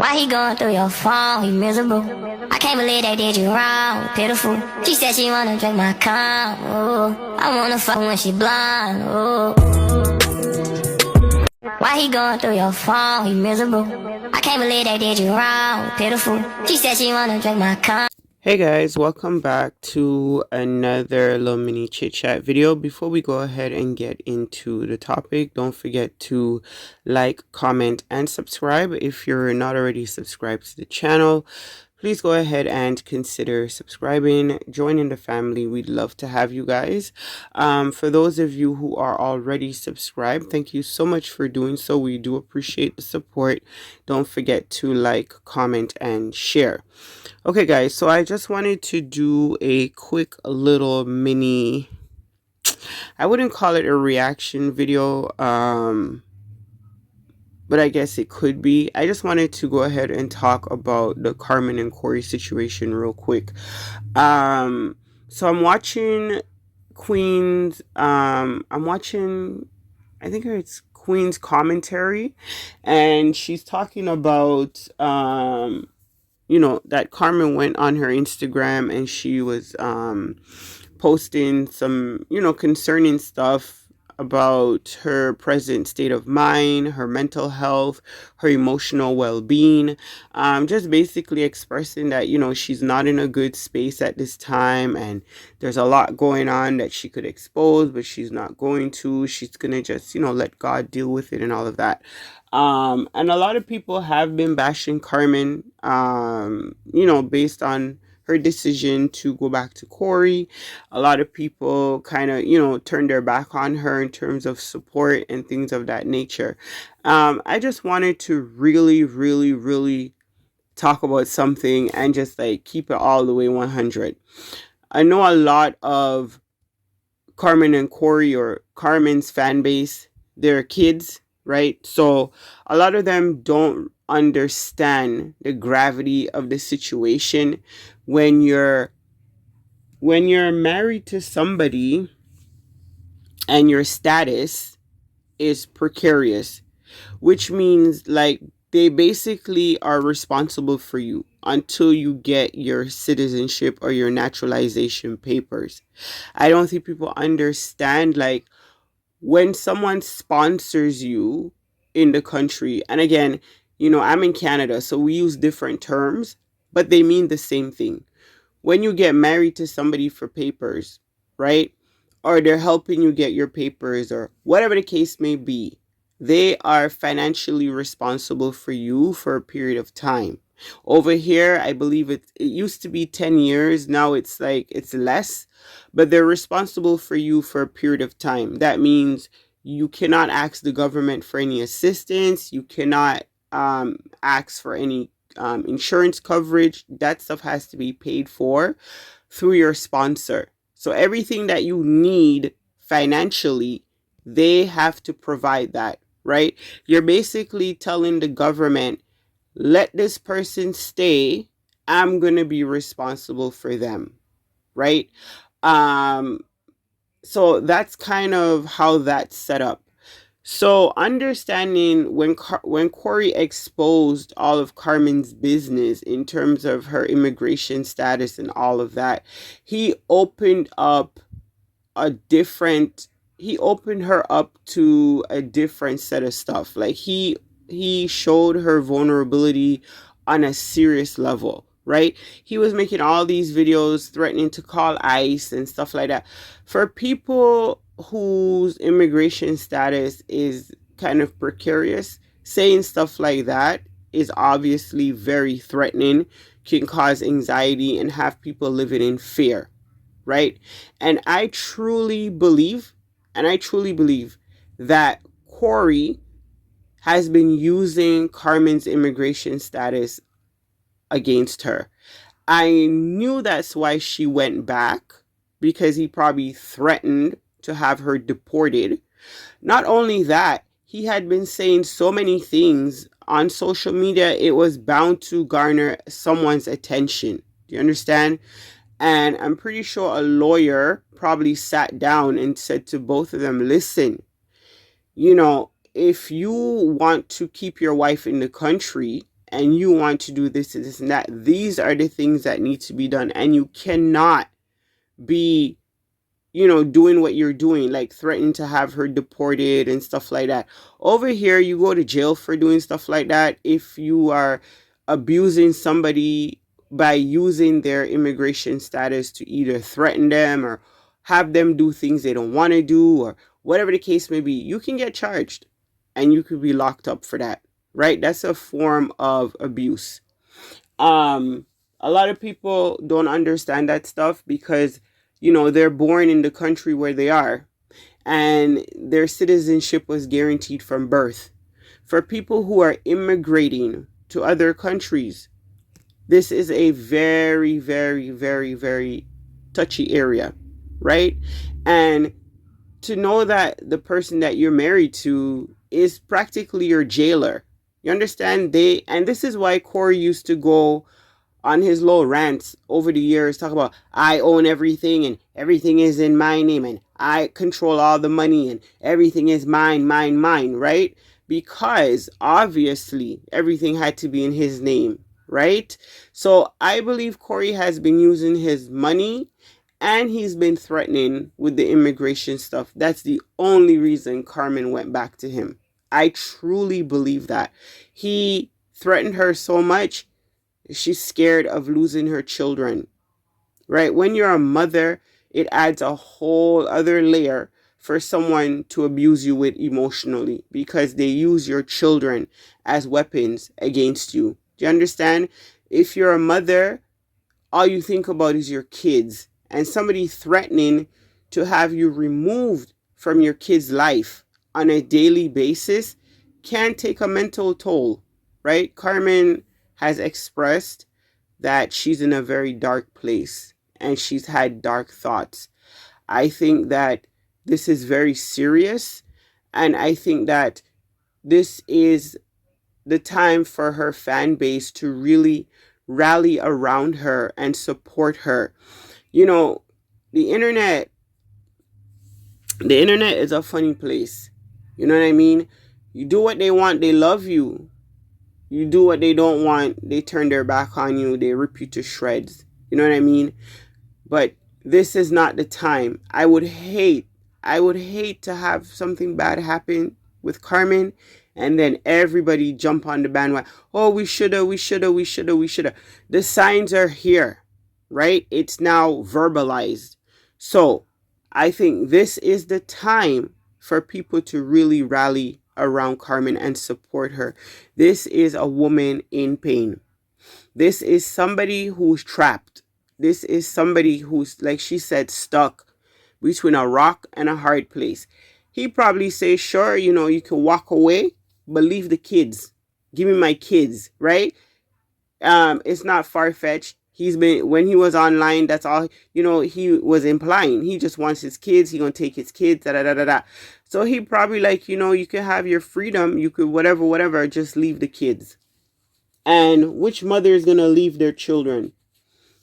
Why he going through your phone? He miserable. I can't believe they did you wrong. Pitiful. She said she wanna drink my cum. Ooh. I wanna fuck when she blind. Ooh. Why he going through your phone? He miserable. I can't believe they did you wrong. Pitiful. She said she wanna drink my cum. Hey guys, welcome back to another little mini chit chat video. Before we go ahead and get into the topic, don't forget to like, comment, and subscribe. If you're not already subscribed to the channel, please go ahead and consider subscribing, joining the family. We'd love to have you guys. For those of you who are already subscribed, thank you so much for doing so. We do appreciate the support. Don't forget to like, comment, and share. Okay guys, so I just wanted to do a quick little mini, I wouldn't call it a reaction video, but I guess it could be. I just wanted to go ahead and talk about the Carmen and Corey situation real quick. So I'm watching Queen's, I think it's Queen's commentary, and she's talking about, that Carmen went on her Instagram and she was posting some, concerning stuff about her present state of mind, her mental health, her emotional well-being, just basically expressing that, she's not in a good space at this time and there's a lot going on that she could expose, but she's not going to. She's going to just, let God deal with it and all of that. And a lot of people have been bashing Carmen, based on her decision to go back to Corey. A lot of people kind of, turned their back on her in terms of support and things of that nature. I just wanted to really, really, really talk about something and just like keep it all the way 100. I know a lot of Carmen and Corey, or Carmen's fan base, they're kids, right? So a lot of them don't understand the gravity of the situation when you're married to somebody and your status is precarious, which means like they basically are responsible for you until you get your citizenship or your naturalization papers. I don't think people understand, like, when someone sponsors you in the country, and again, I'm in Canada, so we use different terms, but they mean the same thing. When you get married to somebody for papers, right? Or they're helping you get your papers or whatever the case may be, they are financially responsible for you for a period of time. Over here, I believe it used to be 10 years. Now it's like it's less, but they're responsible for you for a period of time. That means you cannot ask the government for any assistance. You cannot ask for any insurance coverage. That stuff has to be paid for through your sponsor. So everything that you need financially, they have to provide that, right? You're basically telling the government, let this person stay. I'm going to be responsible for them, right? So that's kind of how that's set up. So understanding when Corey exposed all of Carmen's business in terms of her immigration status and all of that, he opened her up to a different set of stuff. Like he showed her vulnerability on a serious level, right? He was making all these videos threatening to call ICE and stuff like that. For people whose immigration status is kind of precarious, saying stuff like that is obviously very threatening, can cause anxiety and have people living in fear, right? And I truly believe that Corey has been using Carmen's immigration status against her. I knew that's why she went back, because he probably threatened to have her deported. Not only that, he had been saying so many things on social media, it was bound to garner someone's attention. Do you understand? And I'm pretty sure a lawyer probably sat down and said to both of them, listen, if you want to keep your wife in the country, and you want to do this and this and that, these are the things that need to be done. And you cannot be, doing what you're doing, like threatening to have her deported and stuff like that. Over here, you go to jail for doing stuff like that if you are abusing somebody by using their immigration status to either threaten them or have them do things they don't want to do, or whatever the case may be. You can get charged and you could be locked up for that, right? That's a form of abuse. A lot of people don't understand that stuff because, they're born in the country where they are, and their citizenship was guaranteed from birth. For people who are immigrating to other countries, this is a very, very, very, very touchy area, right? And to know that the person that you're married to is practically your jailer. You understand? And this is why Corey used to go on his little rants over the years, talk about, I own everything and everything is in my name and I control all the money and everything is mine, mine, mine, right? Because obviously everything had to be in his name, right? So I believe Corey has been using his money and he's been threatening with the immigration stuff. That's the only reason Carmen went back to him. I truly believe that. He threatened her so much, she's scared of losing her children, right? When you're a mother, it adds a whole other layer for someone to abuse you with emotionally, because they use your children as weapons against you. Do you understand? If you're a mother, all you think about is your kids, and somebody threatening to have you removed from your kid's life on a daily basis can take a mental toll, right? Carmen has expressed that she's in a very dark place and she's had dark thoughts. I think that this is very serious, and I think that this is the time for her fan base to really rally around her and support her. The internet is a funny place. You know what I mean? You do what they want, they love you. You do what they don't want, they turn their back on you, they rip you to shreds. You know what I mean? But this is not the time. I would hate to have something bad happen with Carmen and then everybody jump on the bandwagon. Oh, we shoulda. The signs are here, right? It's now verbalized. So I think this is the time for people to really rally around Carmen and support her. This is a woman in pain. This is somebody who's trapped. This is somebody who's, like she said, stuck between a rock and a hard place. He probably says, sure, you can walk away, but leave the kids. Give me my kids, right? It's not far-fetched. When he was online, that's all, he was implying. He just wants his kids. He gonna take his kids, da da da da da. So he probably you can have your freedom. You could whatever, just leave the kids. And which mother is gonna leave their children?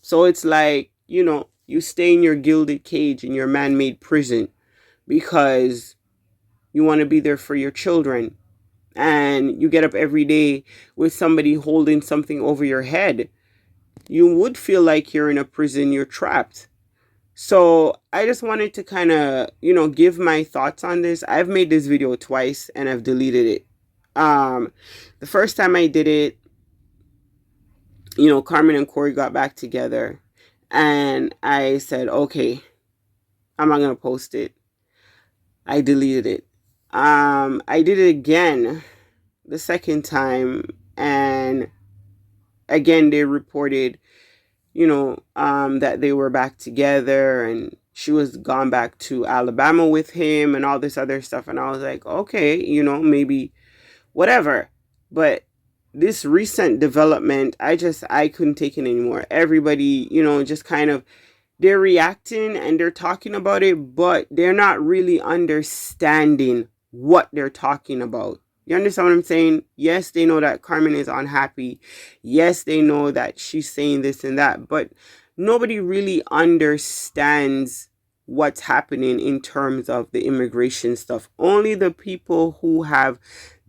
So it's like, you stay in your gilded cage in your man-made prison because you want to be there for your children. And you get up every day with somebody holding something over your head. You would feel like you're in a prison, you're trapped. So I just wanted to kind of, give my thoughts on this. I've made this video twice and I've deleted it. The first time I did it, Carmen and Corey got back together and I said, okay, I'm not going to post it. I deleted it. I did it again the second time, and again they reported, that they were back together and she was gone back to Alabama with him and all this other stuff. And I was like, okay, maybe whatever. But this recent development, I couldn't take it anymore. Everybody, just kind of, they're reacting and they're talking about it, but they're not really understanding what they're talking about. You understand what I'm saying? Yes, they know that Carmen is unhappy. Yes, they know that she's saying this and that, but nobody really understands what's happening in terms of the immigration stuff. Only the people who have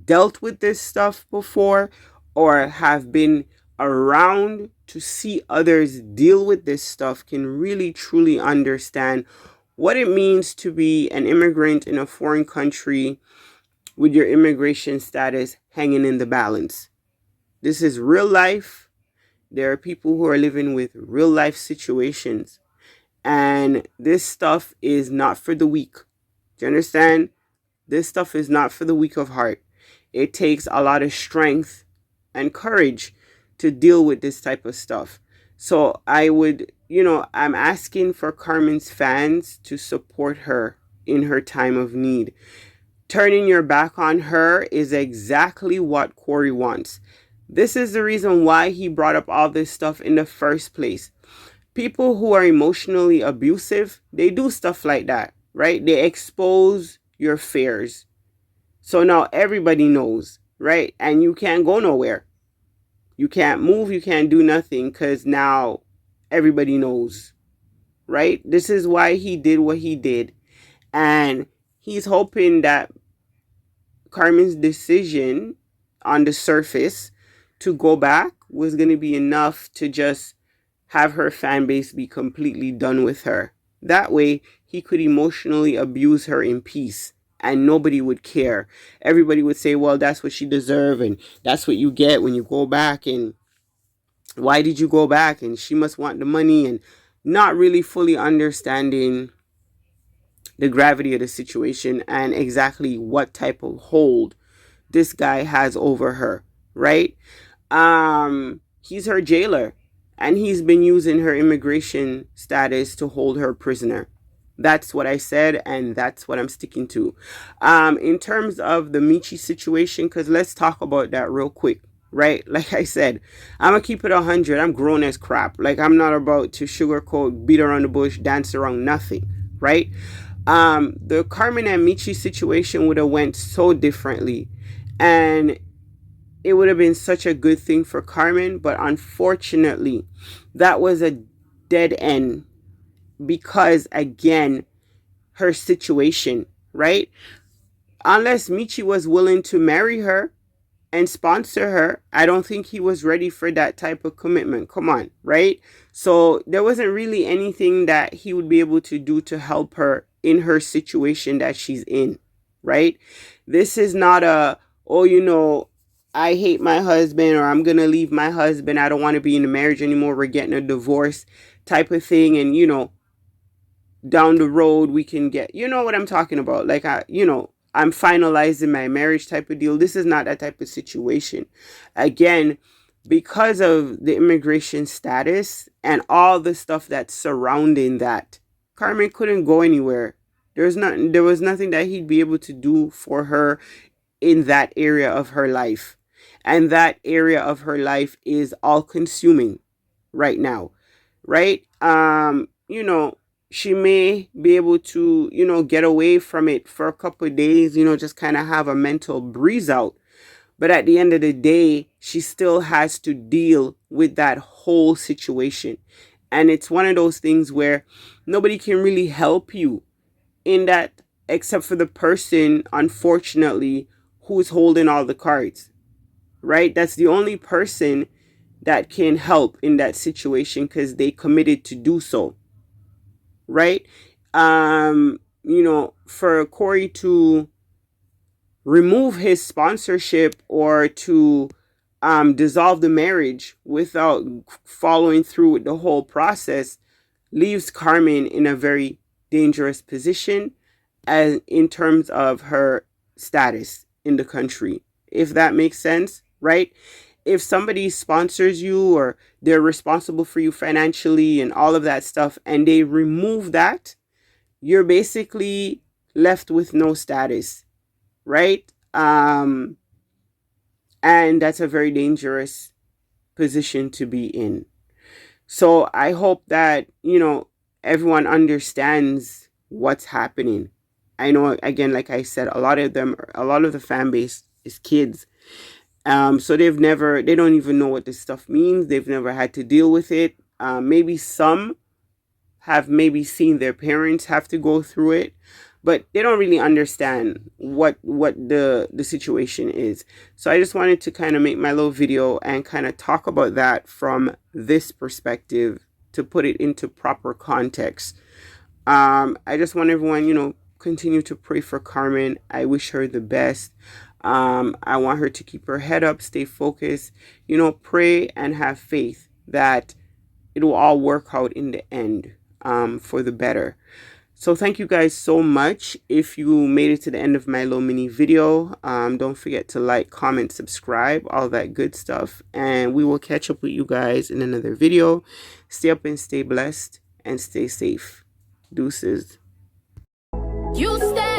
dealt with this stuff before, or have been around to see others deal with this stuff can really truly understand what it means to be an immigrant in a foreign country with your immigration status hanging in the balance. This is real life. There are people who are living with real life situations. And this stuff is not for the weak. Do you understand? This stuff is not for the weak of heart. It takes a lot of strength and courage to deal with this type of stuff. So I would, I'm asking for Carmen's fans to support her in her time of need. Turning your back on her is exactly what Corey wants. This is the reason why he brought up all this stuff in the first place. People who are emotionally abusive, they do stuff like that, right? They expose your fears. So now everybody knows, right? And you can't go nowhere. You can't move, you can't do nothing because now everybody knows, right? This is why he did what he did. And he's hoping that Carmen's decision on the surface to go back was going to be enough to just have her fan base be completely done with her. That way, he could emotionally abuse her in peace and nobody would care. Everybody would say, well, that's what she deserved and that's what you get when you go back, and why did you go back, and she must want the money, and not really fully understanding the gravity of the situation and exactly what type of hold this guy has over her, right? He's her jailer and he's been using her immigration status to hold her prisoner. That's what I said, and that's what I'm sticking to. In terms of the Michi situation, because let's talk about that real quick, right? Like I said, I'm going to keep it 100. I'm grown as crap. Like, I'm not about to sugarcoat, beat around the bush, dance around nothing, right? The Carmen and Michi situation would have went so differently. And it would have been such a good thing for Carmen, but unfortunately, that was a dead end because, again, her situation, right? Unless Michi was willing to marry her and sponsor her, I don't think he was ready for that type of commitment. Come on, right? So there wasn't really anything that he would be able to do to help her in her situation that she's in, right? This is not a, I hate my husband, or I'm going to leave my husband, I don't want to be in a marriage anymore, we're getting a divorce type of thing. And, down the road we can get, you know what I'm talking about? Like, I'm finalizing my marriage type of deal. This is not that type of situation. Again, because of the immigration status and all the stuff that's surrounding that, Carmen couldn't go anywhere. There was nothing that he'd be able to do for her in that area of her life. And that area of her life is all consuming right now, right? She may be able to, get away from it for a couple of days, just kind of have a mental breeze out. But at the end of the day, she still has to deal with that whole situation. And it's one of those things where nobody can really help you in that except for the person, unfortunately, who's holding all the cards, right? That's the only person that can help in that situation because they committed to do so, right? For Corey to remove his sponsorship or to dissolve the marriage without following through with the whole process leaves Carmen in a very dangerous position as in terms of her status in the country, if that makes sense, right? If somebody sponsors you or they're responsible for you financially and all of that stuff, and they remove that, you're basically left with no status, right? And that's a very dangerous position to be in. So I hope that, everyone understands what's happening. I know, again, like I said, a lot of the fan base is kids. So they don't even know what this stuff means. They've never had to deal with it. Maybe some have maybe seen their parents have to go through it, but they don't really understand what the situation is. So I just wanted to kind of make my little video and kind of talk about that from this perspective, to put it into proper context. I just want everyone, continue to pray for Carmen. I wish her the best. I want her to keep her head up, stay focused, pray and have faith that it will all work out in the end, for the better. So thank you guys so much. If you made it to the end of my little mini video, don't forget to like, comment, subscribe, all that good stuff. And we will catch up with you guys in another video. Stay up and stay blessed and stay safe. Deuces. You stay